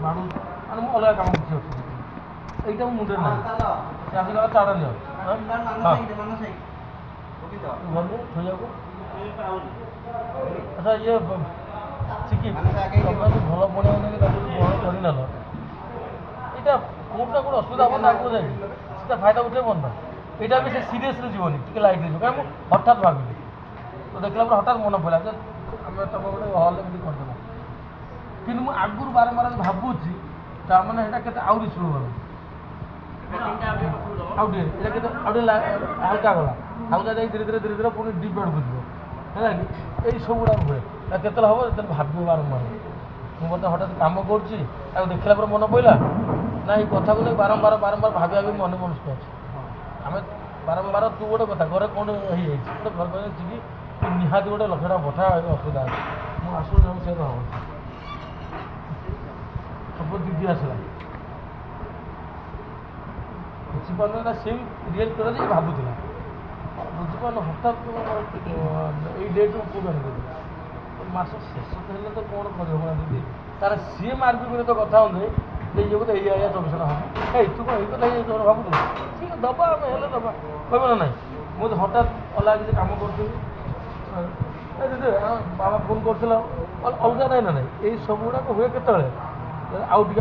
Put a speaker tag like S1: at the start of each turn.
S1: ବାଡ଼ୁ ମାନେ ମୁଁ ଅଲଗା କାମ କିଛି ଅଛି এইটা ମୁଁ ମୁଣ୍ଡରେ ନାହିଁ ସେ ଆସିଲା ଚାଡ଼ା ନିଅ ଥୋଇବାକୁ ଆଚ୍ଛା ଇଏ ଶିଖି ତମେ ଭଲ ପଢ଼ିବାକୁ ନେଇକି ତାକୁ ବଡ଼ କରିନେଲ এইটা কোনটা কোনো অসুবিধা হব না আগে যাই সেটা ফায়দা উঠে বন্ধ এটা ବି ସେ ସିରିୟସଲି ଯିବନି ଟିକେ ଲାଇଟ୍ ଯିବ କାରଣ ମୁଁ ହଠାତ୍ ଭାବିଲି ତ ଦେଖିଲା ପରେ ହଠାତ୍ ମନେ ପଡ଼ିଲା ଯେ ଆମେ ତମେ ଗୋଟେ ହଲ୍ ଏମିତି କରିଦେବା କିନ୍ତୁ ମୁଁ ଆଗରୁ ବାରମ୍ବାର ଭାବୁଛି ତାମାନେ ସେଇଟା କେତେ ଆହୁରି ସ୍ଲୋ ହେବ ଆଉ ଟିକେ ଏଇଟା କେତେ ଆଉ ଟିକେ ହାଲକା ଗଲା ହାଲକା ଯାଇ ଧୀରେ ଧୀରେ ପୁଣି ଡିପ୍ ଆଡ଼କୁ ଯିବ ହେଲା କି ଏଇ ସବୁଗୁଡ଼ା ହୁଏ କେତେବେଳେ ହେବ ଯେତେବେଳେ ଭାବିବ ବାରମ୍ବାର ମୁଁ ବୋଧେ ହଠାତ୍ କାମ କରୁଛି ତାକୁ ଦେଖିଲା ପରେ ମନେ ପଡ଼ିଲା ନା ଏଇ କଥାକୁ ନେଇ ବାରମ୍ବାର ଭାବି ମନେ ମନସ୍ଥ ଅଛି ଆମେ ବାରମ୍ବାର ତୁ ଗୋଟେ କଥା ଘରେ କ'ଣ ହେଇଯାଇଛି ଗୋଟେ ଘର ଅଛି କି ନିହାତି ଗୋଟେ ଲକ୍ଷଟା ପଠା ଅସୁବିଧା ଅଛି ମୁଁ ଆସୁଛି ସେ ହେବ ସବୁ ଦିଦି ଆସିଲା ବୁଝିପାରୁନ ନା ସେଇ ରିଏଲ୍ କରିବା ଯେ ଭାବୁଥିଲା ବୁଝିପାରୁନ ହଠାତ୍ ଏଇ ଡେଟ୍ କେଉଁଠୁ ଆଣିଦେବି ମାସ ଶେଷ ହେଲେ ତ କ'ଣ କରିବ ନା ଦିଦି ତାର ସିଏ ମାର୍ବି କରି ତ କଥା ହଉନି ଯେ ଇଏ ବୋଧେ ଏଇଆ ଚବିଶଟା ହେବ ଏଇ ତୁ କ'ଣ ଏଇ କଥା ଇଏ ଭାବୁଛୁ ଠିକ୍ ଦେବା ଆମେ ହେଲେ ଦେବା କହିବ ନା ନାହିଁ ମୁଁ ତ ହଠାତ୍ ଅଲଗା କିଛି କାମ କରୁଥିଲି ଦିଦି ବାବା ଫୋନ୍ କରୁଥିଲା ଅଲଗା ନାହିଁ ନା ନାହିଁ ଏଇ ସବୁଗୁଡ଼ାକ ହୁଏ କେତେବେଳେ ଆଉ ଟିକେ